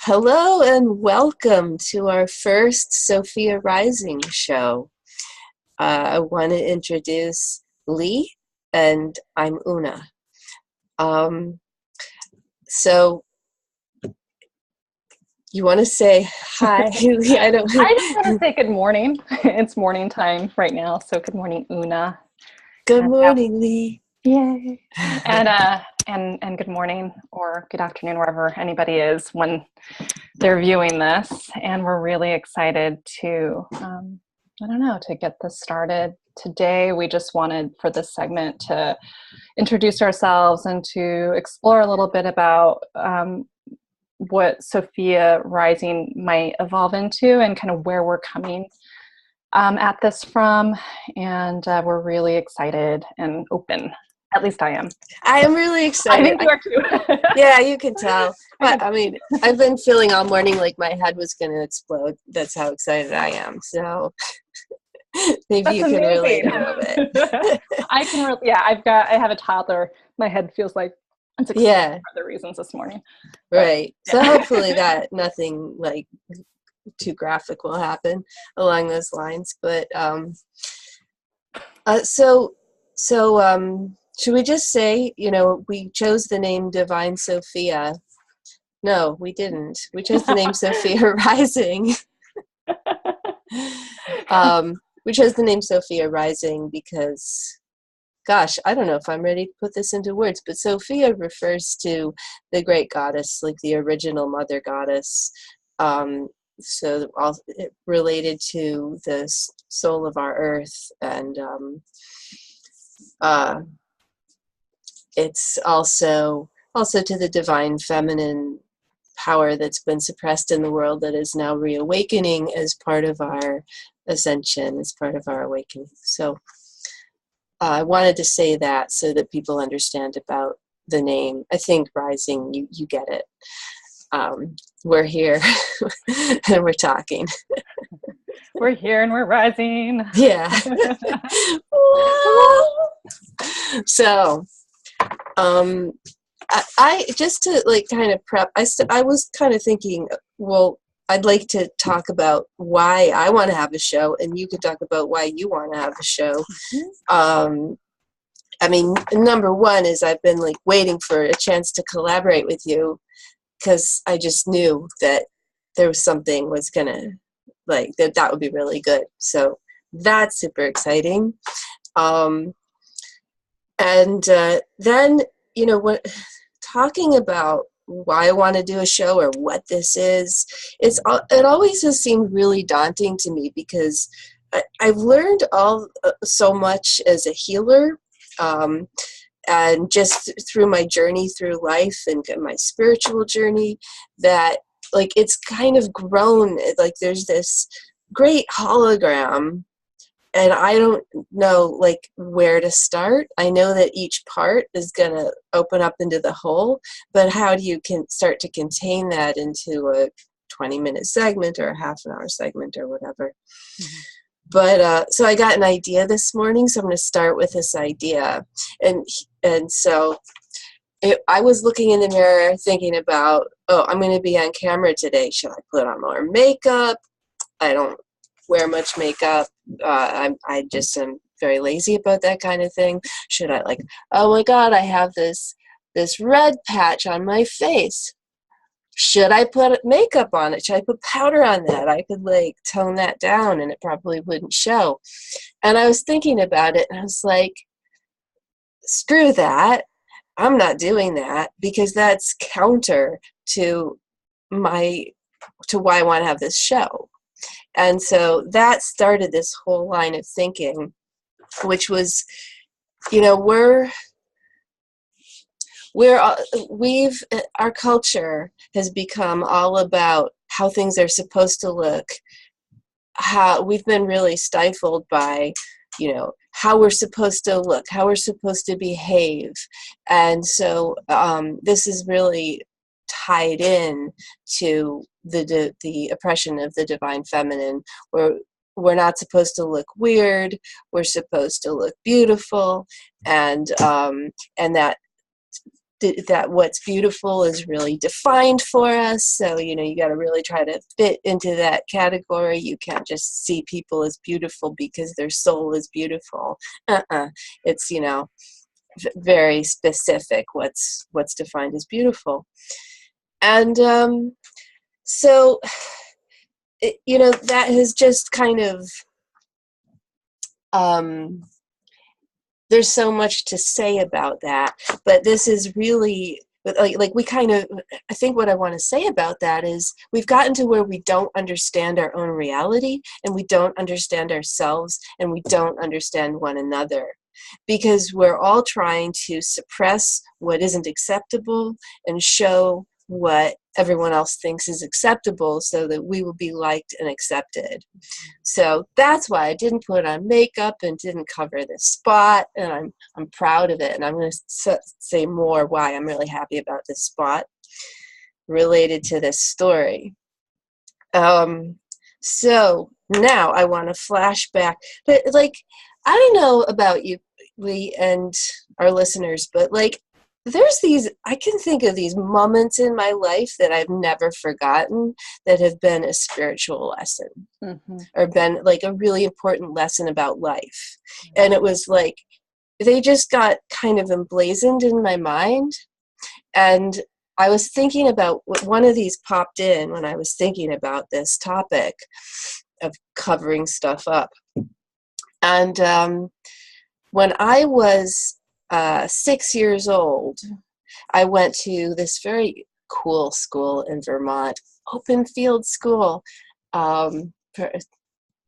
Hello and welcome to our first Sophia Rising show. I want to introduce Lee, and I'm Oonagh. So you want to say hi, Lee? I just want to say good morning. It's morning time right now, so good morning, Oonagh. Good morning, Lee. Yay! And good morning or good afternoon, wherever anybody is when they're viewing this. And we're really excited to, to get this started. Today, we just wanted for this segment to introduce ourselves and to explore a little bit about what Sophia Rising might evolve into and kind of where we're coming at this from. And we're really excited and open. At least I am. I am really excited. I think you are too. Yeah, you can tell. I mean, I've been feeling all morning like my head was going to explode. That's how excited I am. So maybe That's you can amazing. relate a little bit. I have a toddler. My head feels like it's excited for other reasons this morning. Right. So hopefully that nothing like too graphic will happen along those lines. But should we just say, we chose the name Divine Sophia. No, we didn't. We chose the name Sophia Rising. We chose the name Sophia Rising because, gosh, I don't know if I'm ready to put this into words, but Sophia refers to the great goddess, like the original mother goddess. So it related to the soul of our earth, and it's also to the divine feminine power that's been suppressed in the world that is now reawakening as part of our ascension, as part of our awakening. So I wanted to say that so that people understand about the name. I think Rising, you get it. We're here and we're talking. We're here and we're rising. Yeah. So, I just to like kind of prep, I was kind of thinking, well, I'd like to talk about why I want to have a show, and you could talk about why you want to have a show. I mean, number one is I've been like waiting for a chance to collaborate with you because I just knew that there was something was gonna like that would be really good. So that's super exciting. And then what talking about why I want to do a show or what this is, it always has seemed really daunting to me because I've learned so much as a healer, and just through my journey through life and my spiritual journey, that like it's kind of grown, like there's this great hologram, and I don't know like where to start. I know that each part is going to open up into the whole, but how do you start to contain that into a 20-minute segment or a half-an-hour segment or whatever? Mm-hmm. But so I got an idea this morning, so I'm going to start with this idea. And so I was looking in the mirror thinking about, I'm going to be on camera today. Should I put on more makeup? I don't wear much makeup. I just am very lazy about that kind of thing. Should I oh my God, I have this red patch on my face. Should I put makeup on it? Should I put powder on that? I could tone that down and it probably wouldn't show. And I was thinking about it and I was like, screw that. I'm not doing that because that's counter to why I want to have this show. And so that started this whole line of thinking, which was, our culture has become all about how things are supposed to look. How we've been really stifled by, how we're supposed to look, how we're supposed to behave. And so this is really tied in to the oppression of the divine feminine, where we're not supposed to look weird, we're supposed to look beautiful, and that that what's beautiful is really defined for us. So, you got to really try to fit into that category. You can't just see people as beautiful because their soul is beautiful. It's, very specific what's defined as beautiful. And so, that has just kind of, there's so much to say about that, but this is really like we kind of, I think what I want to say about that is we've gotten to where we don't understand our own reality, and we don't understand ourselves, and we don't understand one another, because we're all trying to suppress what isn't acceptable and show what everyone else thinks is acceptable so that we will be liked and accepted. So that's why I didn't put on makeup and didn't cover this spot, and I'm proud of it. And I'm going to say more why I'm really happy about this spot related to this story. So now I want to flash back, but like, I don't know about you, Lee, and our listeners, but like, there's I can think of these moments in my life that I've never forgotten that have been a spiritual lesson, or been like a really important lesson about life. And it was like, they just got kind of emblazoned in my mind. And I was thinking about one of these popped in when I was thinking about this topic of covering stuff up. And when I was 6 years old, I went to this very cool school in Vermont, open field school.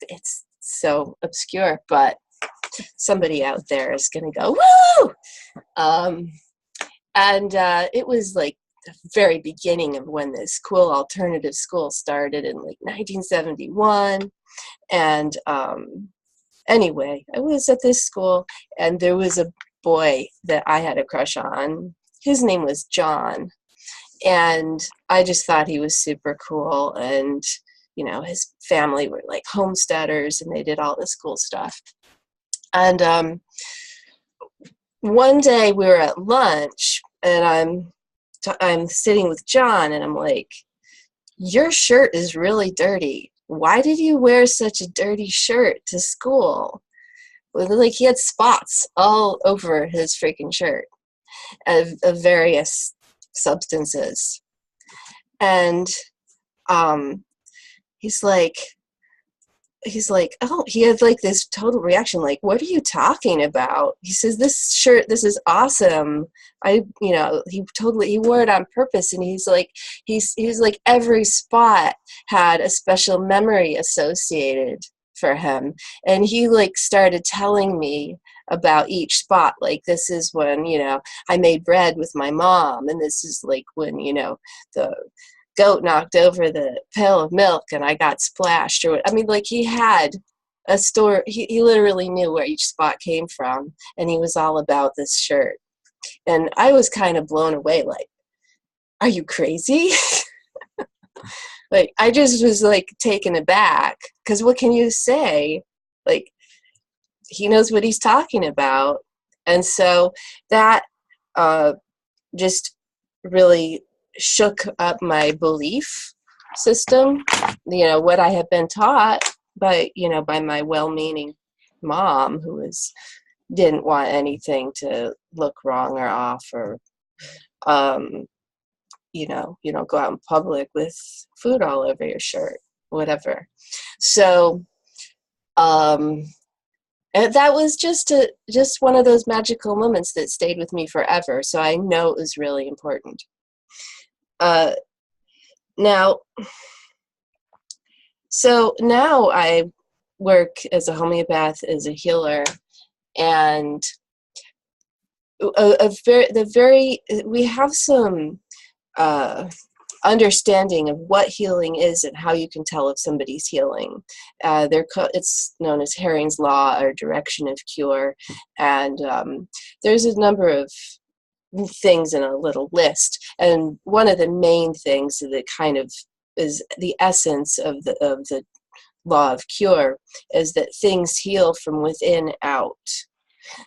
It's so obscure, but somebody out there is going to go, woo! And it was like the very beginning of when this cool alternative school started in like 1971. And anyway, I was at this school, and there was a boy that I had a crush on. His name was John, and I just thought he was super cool. And his family were like homesteaders, and they did all this cool stuff. And one day we were at lunch, and I'm sitting with John, and I'm like, your shirt is really dirty. Why did you wear such a dirty shirt to school? Like, he had spots all over his freaking shirt of various substances. And he's like, oh, he had like this total reaction, like, what are you talking about? He says, this shirt, this is awesome. He wore it on purpose. And he's like, every spot had a special memory associated for him. And he like started telling me about each spot. Like, this is when, I made bread with my mom. And this is like when, the goat knocked over the pail of milk and I got splashed. Or I mean, like, he had a story. He literally knew where each spot came from, and he was all about this shirt. And I was kind of blown away, like, are you crazy? Like, I just was like taken aback, because what can you say? Like, he knows what he's talking about. And so that just really shook up my belief system, what I had been taught by my well-meaning mom, who didn't want anything to look wrong or off, or you don't go out in public with food all over your shirt, whatever. So and that was just one of those magical moments that stayed with me forever. So I know it was really important. Now I work as a homeopath, as a healer, and we have some understanding of what healing is and how you can tell if somebody's healing. It's known as Herring's Law, or direction of cure, and there's a number of things in a little list, and one of the main things that kind of is the essence of the law of cure is that things heal from within out.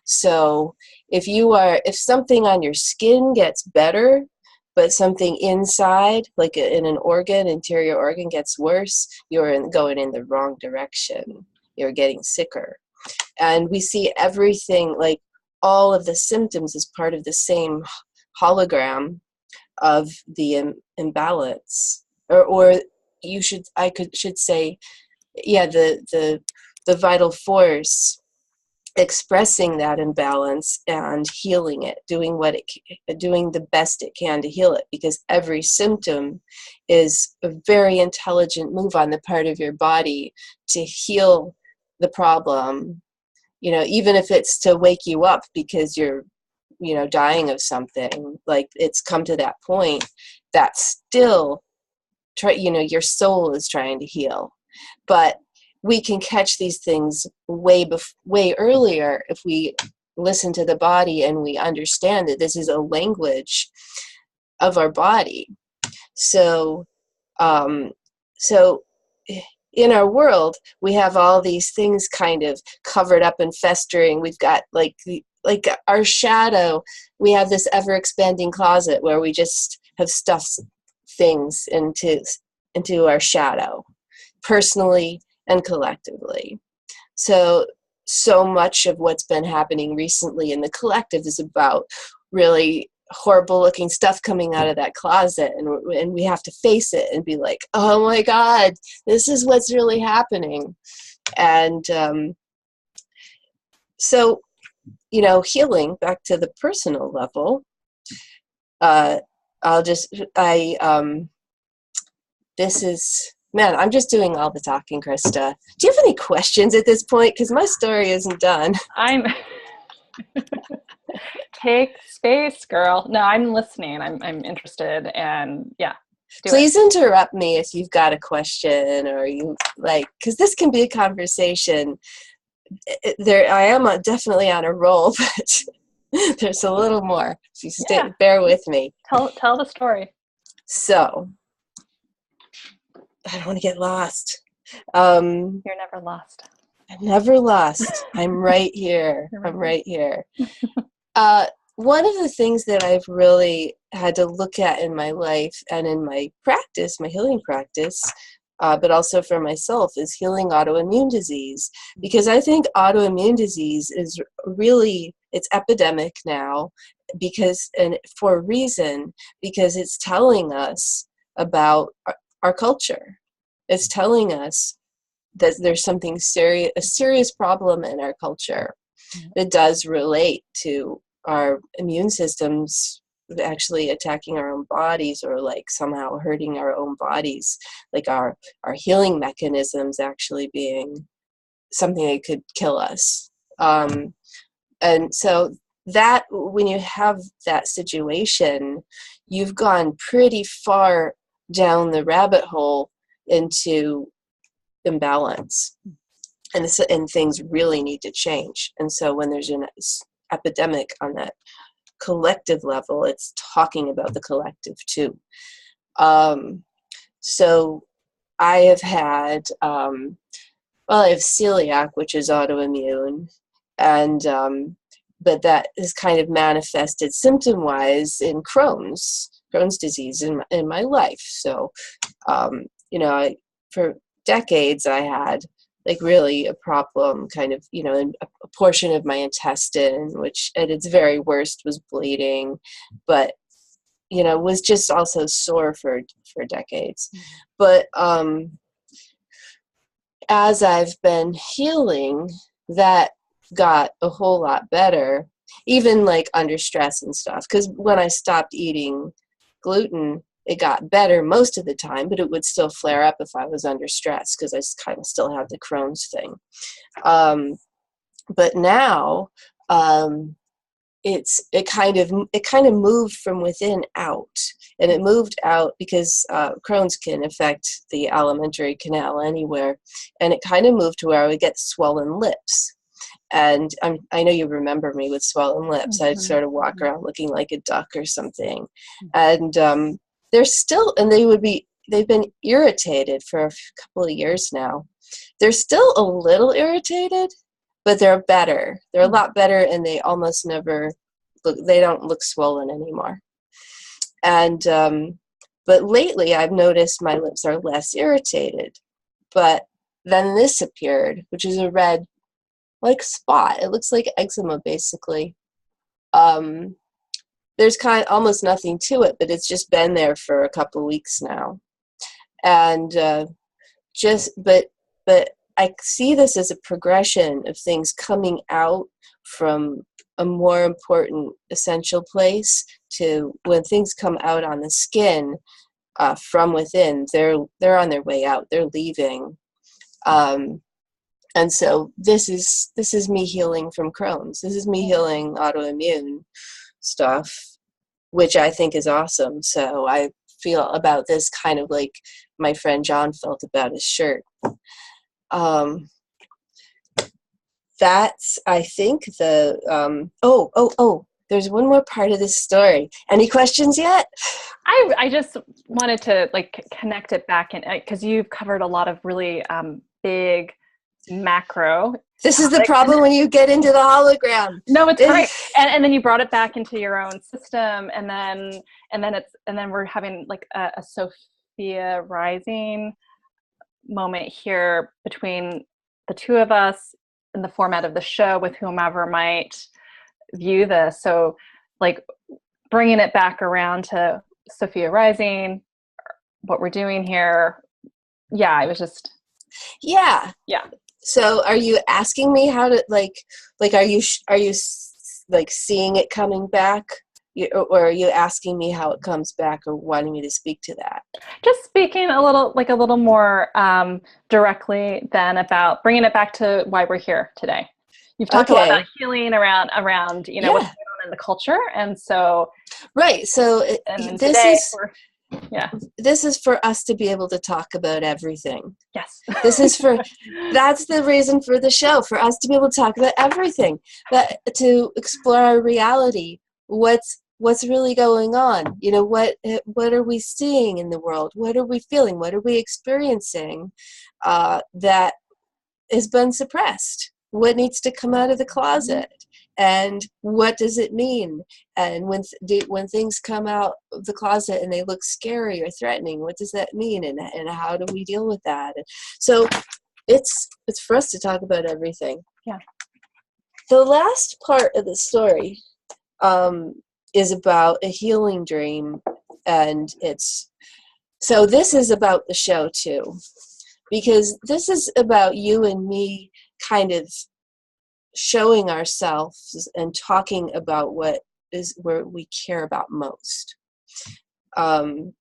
So if something on your skin gets better, but something inside, like in an organ, interior organ, gets worse, you're going in the wrong direction. You're getting sicker. And we see everything, like all of the symptoms, as part of the same hologram of the imbalance. Or should say, yeah, the vital force expressing that imbalance and healing it, doing the best it can to heal it, because every symptom is a very intelligent move on the part of your body to heal the problem, even if it's to wake you up because you're dying of something, like it's come to that point, that still your soul is trying to heal. But we can catch these things way earlier if we listen to the body and we understand that this is a language of our body. So, so in our world, we have all these things kind of covered up and festering. We've got like our shadow. We have this ever-expanding closet where we just have stuffed things into our shadow, personally and collectively. So much of what's been happening recently in the collective is about really horrible looking stuff coming out of that closet, and we have to face it and be like, oh my God, this is what's really happening. And so healing back to the personal level, this is, man, I'm just doing all the talking, Krista. Do you have any questions at this point? Because my story isn't done. I'm take space, girl. No, I'm listening. I'm interested, and yeah. Please interrupt me if you've got a question, or you because this can be a conversation. I am definitely on a roll, but there's a little more. So bear with me. Tell the story. So, I don't want to get lost. You're never lost. I'm never lost. I'm right here. I'm right here. One of the things that I've really had to look at in my life and in my practice, my healing practice, but also for myself, is healing autoimmune disease. Because I think autoimmune disease is really, it's epidemic now, and for a reason, because it's telling us about our culture. It's telling us that there's something a serious problem in our culture that does relate to our immune systems actually attacking our own bodies, or somehow hurting our own bodies, our healing mechanisms actually being something that could kill us. And so that when you have that situation, you've gone pretty far down the rabbit hole into imbalance, and things really need to change. And so when there's an epidemic on that collective level, it's talking about the collective too. So I have had, I have celiac, which is autoimmune, and but that is kind of manifested symptom-wise in Crohn's disease in my life. So, for decades I had really a problem kind of, in a portion of my intestine, which at its very worst was bleeding, but, was just also sore for decades. But as I've been healing, that got a whole lot better, even under stress and stuff. Because when I stopped eating gluten, it got better most of the time, but it would still flare up if I was under stress, because I kind of still have the Crohn's thing. But now it kind of moved from within out, and it moved out because Crohn's can affect the alimentary canal anywhere, and it kind of moved to where I would get swollen lips. And I know you remember me with swollen lips. I'd sort of walk around looking like a duck or something. And they've been irritated for a couple of years now. They're still a little irritated, but they're better. They're a lot better, and they almost never they don't look swollen anymore. And but lately I've noticed my lips are less irritated. But then this appeared, which is a red like spot. It looks like eczema basically. There's kind of almost nothing to it, but it's just been there for a couple of weeks now. And but I see this as a progression of things coming out from a more important essential place to when things come out on the skin from within, they're on their way out. They're leaving. And so this is me healing from Crohn's. This is me healing autoimmune stuff, which I think is awesome. So I feel about this kind of like my friend John felt about his shirt. That's, I think, the there's one more part of this story. Any questions yet? I just wanted to like connect it back in, because you've covered a lot of really big macro. This is the problem when you get into the hologram. No, it's great. And then you brought it back into your own system, and then we're having like a Sophia Rising moment here between the two of us in the format of the show with whomever might view this. So like bringing it back around to Sophia Rising, what we're doing here. Yeah, it was just. Yeah. So are you asking me how to like are you like seeing it coming back, or are you asking me how it comes back, or wanting me to speak to that? Just speaking a little more directly then about bringing it back to why we're here today. You've talked a lot about healing around what's going on in the culture, and so right. So this is for us to be able to talk about everything. Yes. That's the reason for the show, for us to be able to talk about everything, but to explore our reality. What's really going on? What are we seeing in the world? What are we feeling? What are we experiencing that has been suppressed? What needs to come out of the closet? And what does it mean? And when things come out of the closet and they look scary or threatening, what does that mean? And how do we deal with that? So it's for us to talk about everything. Yeah. The last part of the story is about a healing dream, and so this is about the show too, because this is about you and me kind of showing ourselves and talking about what is where we care about most. Talking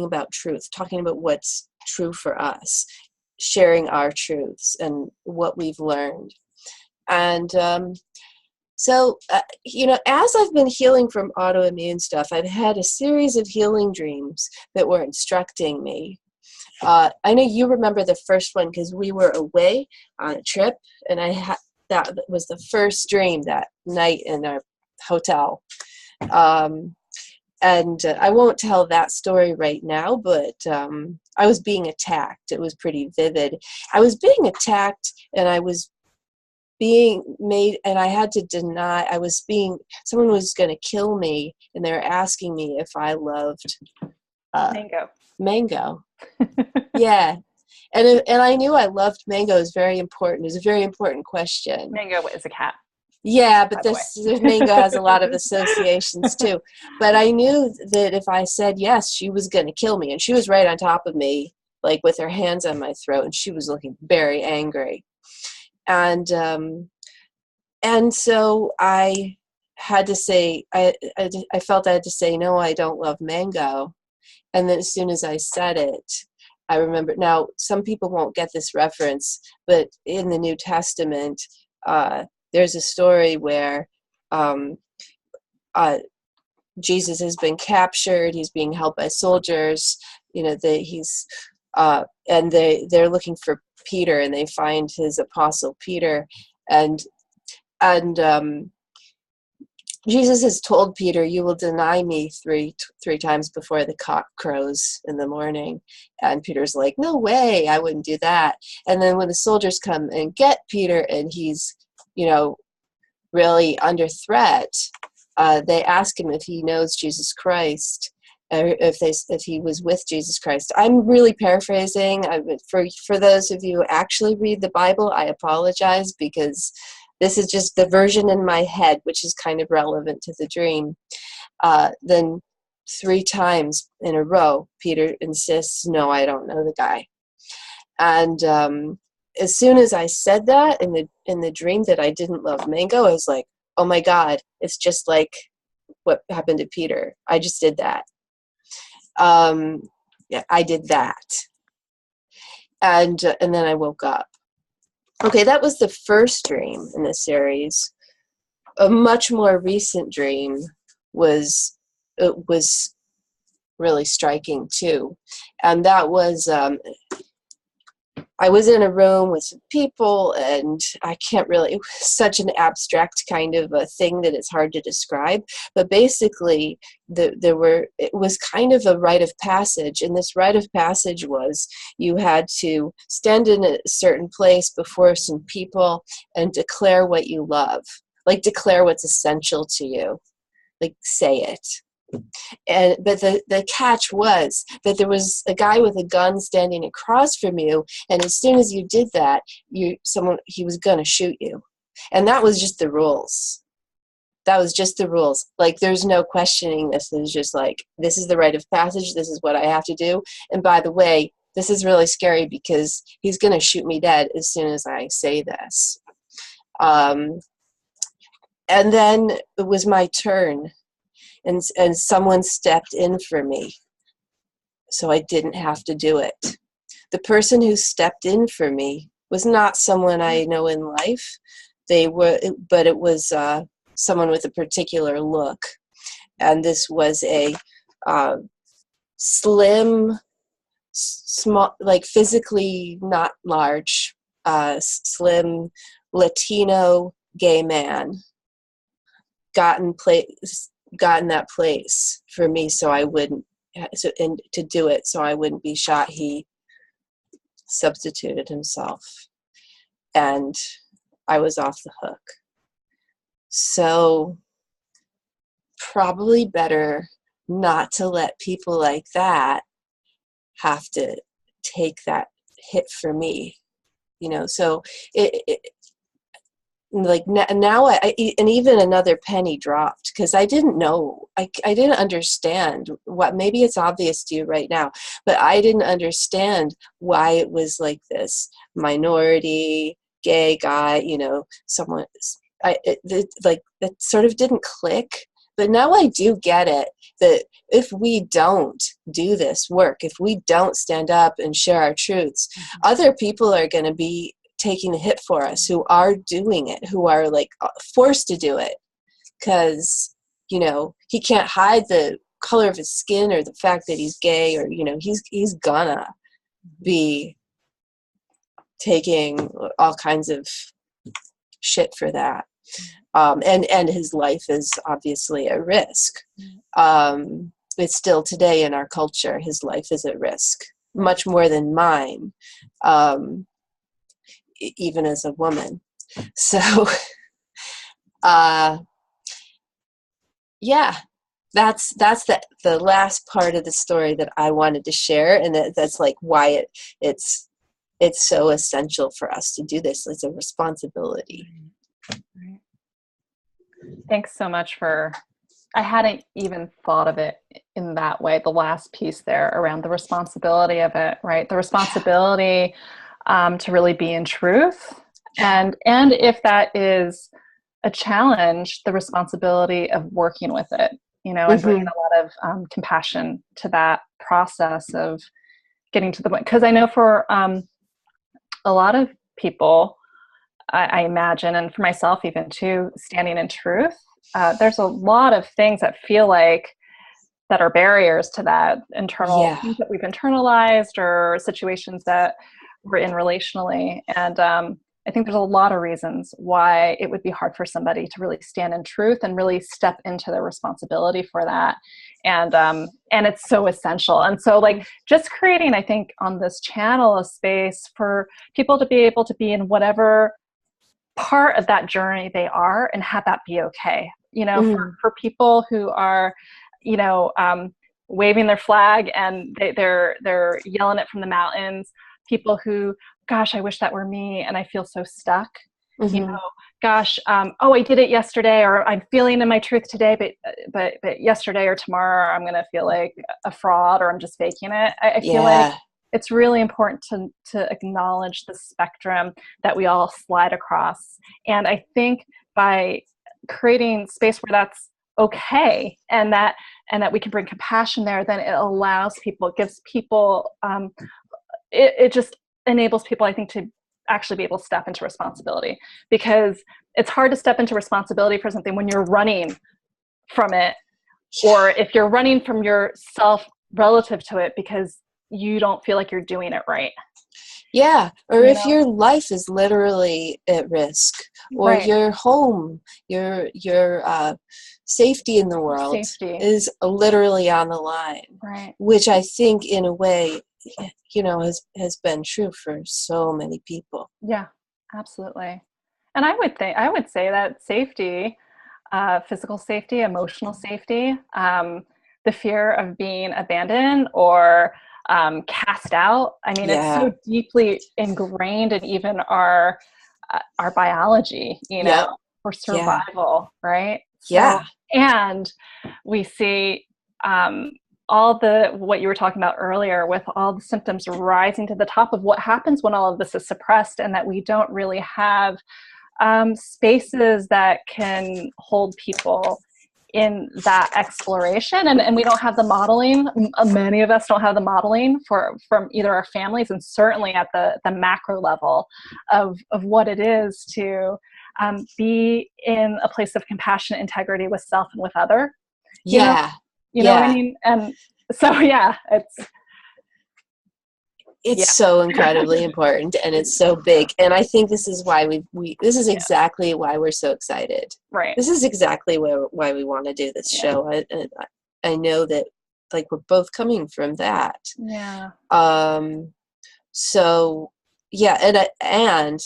about truth, talking about what's true for us, sharing our truths and what we've learned. And so as I've been healing from autoimmune stuff, I've had a series of healing dreams that were instructing me. I know you remember the first one because we were away on a trip, and that was the first dream that night in our hotel. And I won't tell that story right now, but I was being attacked. It was pretty vivid. I was being attacked, and I was being made, and I had to deny. Someone was going to kill me, and they were asking me if I loved mango. Yeah. And I knew I loved mango. It was very important. It was a very important question. Mango is a cat. Yeah, but this mango has a lot of associations too. But I knew that if I said yes, she was going to kill me. And she was right on top of me, like with her hands on my throat, and she was looking very angry. And so I had to say, I felt I had to say, no, I don't love mango. And then as soon as I said it, I remember. Now, some people won't get this reference, but in the New Testament, there's a story where Jesus has been captured. He's being held by soldiers. And they're looking for Peter, and they find his apostle Peter, and Jesus has told Peter, you will deny me three times before the cock crows in the morning. And Peter's like, no way, I wouldn't do that. And then when the soldiers come and get Peter and he's, really under threat, they ask him if he knows Jesus Christ, or if he was with Jesus Christ. I'm really paraphrasing. For those of you who actually read the Bible, I apologize, because this is just the version in my head, which is kind of relevant to the dream. Then 3 times in a row, Peter insists, no, I don't know the guy. And as soon as I said that in the dream that I didn't love mango, I was like, oh my God, it's just like what happened to Peter. I just did that. Yeah, I did that. And then I woke up. Okay, that was the first dream in the series. A much more recent dream was really striking too, and that was I was in a room with some people, and I can't really, it was such an abstract kind of a thing that it's hard to describe, but basically it was kind of a rite of passage, and this rite of passage was you had to stand in a certain place before some people and declare what you love, like declare what's essential to you, like say it. But the catch was that there was a guy with a gun standing across from you, and as soon as you did that, he was gonna shoot you, and that was just the rules. That was just the rules. Like, there's no questioning this. It was just like, this is the rite of passage. This is what I have to do. And by the way, this is really scary because he's gonna shoot me dead as soon as I say this. And then it was my turn. And someone stepped in for me, so I didn't have to do it. The person who stepped in for me was not someone I know in life. But it was someone with a particular look, and this was a slim, small, like physically not large, slim Latino gay man. Got in that place for me and to do it so I wouldn't be shot. He substituted himself, and I was off the hook. So probably better not to let people like that have to take that hit for me, so it like now and even another penny dropped, because I didn't know, I didn't understand what, maybe it's obvious to you right now, but I didn't understand why it was like this minority gay guy, someone, like that sort of didn't click. But now I do get it, that if we don't do this work, if we don't stand up and share our truths, other people are going to be taking the hit for us, who are doing it, who are like forced to do it, because he can't hide the color of his skin or the fact that he's gay, or he's gonna be taking all kinds of shit for that, and his life is obviously at risk. It's still today in our culture, his life is at risk, much more than mine, even as a woman. So yeah, that's the last part of the story that I wanted to share, and that's like why it's so essential for us to do this. It's a responsibility. Right. Thanks so much I hadn't even thought of it in that way, the last piece there around the responsibility of it, right? The responsibility to really be in truth. And if that is a challenge, the responsibility of working with it, and bringing a lot of compassion to that process of getting to the point. Because I know for a lot of people, I imagine, and for myself even too, standing in truth, there's a lot of things that feel like that are barriers to that, internal things that we've internalized, or situations that we're in relationally. And I think there's a lot of reasons why it would be hard for somebody to really stand in truth and really step into their responsibility for that. And it's so essential. And so like just creating, I think, on this channel, a space for people to be able to be in whatever part of that journey they are and have that be okay. You know, for people who are, you know, waving their flag and they're yelling it from the mountains, people who, gosh, I wish that were me and I feel so stuck. You know, gosh, oh, I did it yesterday, or I'm feeling in my truth today, but yesterday or tomorrow I'm going to feel like a fraud, or I'm just faking it. I feel like it's really important to acknowledge the spectrum that we all slide across. And I think by creating space where that's okay, and that we can bring compassion there, then it allows people, it gives people, it just enables people, I think, to actually be able to step into responsibility, because it's hard to step into responsibility for something when you're running from it, or if you're running from yourself relative to it because you don't feel like you're doing it right. Yeah, or if your life is literally at risk, or your home, your safety in the world is literally on the line, which I think in a way, you know, has been true for so many people. Yeah, absolutely. And I would say that safety, physical safety, emotional safety, the fear of being abandoned or cast out. I mean, it's so deeply ingrained in even our biology, you know, for survival, right? So, and we see all what you were talking about earlier, with all the symptoms rising to the top of what happens when all of this is suppressed, and that we don't really have spaces that can hold people in that exploration, and we don't have the modeling. Many of us don't have the modeling from either our families, and certainly at the macro level of what it is to be in a place of compassion, integrity with self and with other. You know what I mean? And so it's so incredibly important, and it's so big. And I think this is why this is exactly why we're so excited. Right. This is exactly why we want to do this show. I know that, like, we're both coming from that. Yeah. So and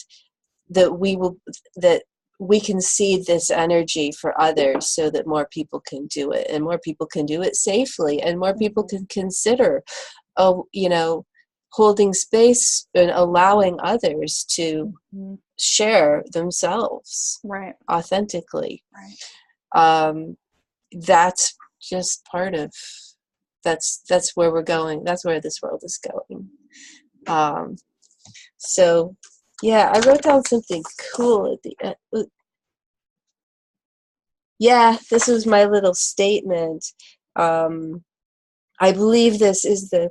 that we can seed this energy for others, so that more people can do it, and more people can do it safely, and more people can consider, you know, holding space and allowing others to share themselves authentically. That's just part of that's where we're going. That's where this world is going. So I wrote down something cool at the end. This was my little statement. I believe this is the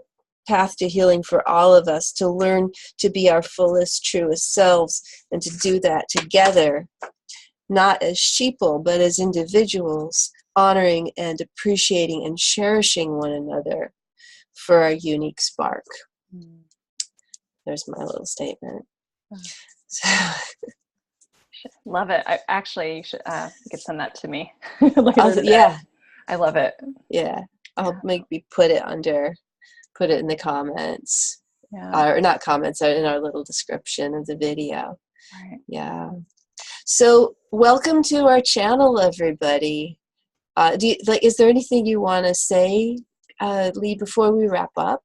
path to healing for all of us, to learn to be our fullest, truest selves, and to do that together, not as sheeple, but as individuals, honoring and appreciating and cherishing one another for our unique spark. There's my little statement. Love it. I actually, you could send that to me later today. I love it. I'll maybe put it in the comments, or not comments, in our little description of the video. So welcome to our channel, everybody. Is there anything you want to say, Lee, before we wrap up?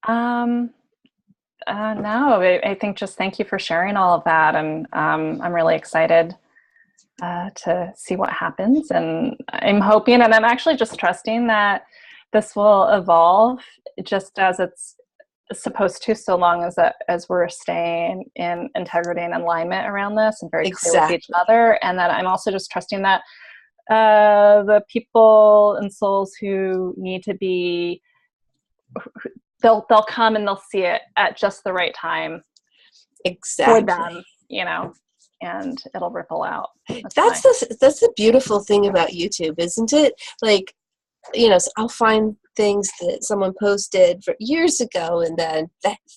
No, I think just thank you for sharing all of that, and I'm really excited to see what happens, and I'm hoping, and I'm actually just trusting that this will evolve just as it's supposed to, so long as we're staying in integrity and alignment around this, and very clear with each other. And that I'm also just trusting that the people and souls who need to be, they'll come and they'll see it at just the right time for them, you know, and it'll ripple out. That's the beautiful thing about YouTube, isn't it? Like, you know, I'll find things that someone posted for years ago, and then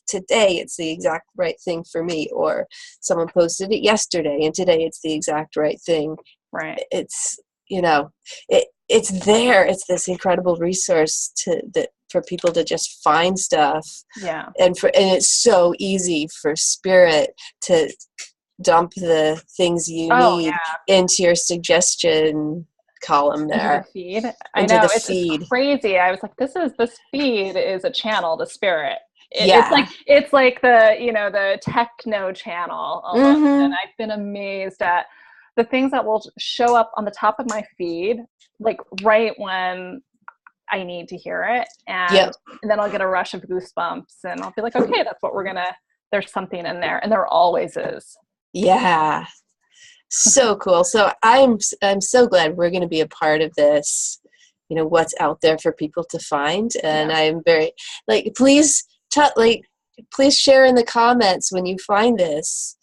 today it's the exact right thing for me, or someone posted it yesterday and today it's the exact right thing. Right. It's, it's there. It's this incredible resource for people to just find stuff. Yeah. And it's so easy for Spirit to dump the things you need into your suggestion column there. Into the feed. Into I know, the it's feed. crazy. I was like, this feed is a channel to Spirit. Yeah. It's like the, the techno channel almost. Mm-hmm. And I've been amazed at the things that will show up on the top of my feed, like right when I need to hear it. And then I'll get a rush of goosebumps and I'll be like, okay, that's what there's something in there. And there always is. Yeah. So cool. So I'm so glad we're going to be a part of this, what's out there for people to find. And I'm very please share in the comments when you find this,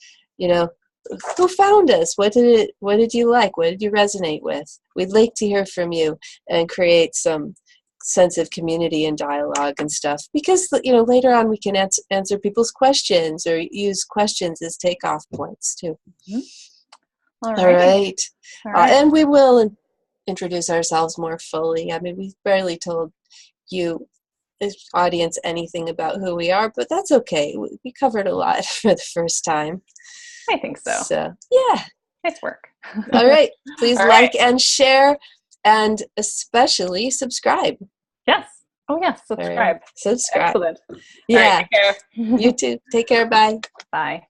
who found us? What did you like? What did you resonate with? We'd like to hear from you and create some sense of community and dialogue and stuff, because later on we can answer people's questions or use questions as takeoff points too. Mm-hmm. All right. right. And we will introduce ourselves more fully. I mean, we've barely told you, the audience, anything about who we are, but that's okay. We covered a lot for the first time. I think so. So, yeah. Nice work. All right. Please like and share, and especially subscribe. Yes. Oh, yes. Subscribe. Subscribe. Excellent. Yeah. All right, take care. You too. Take care. Bye. Bye.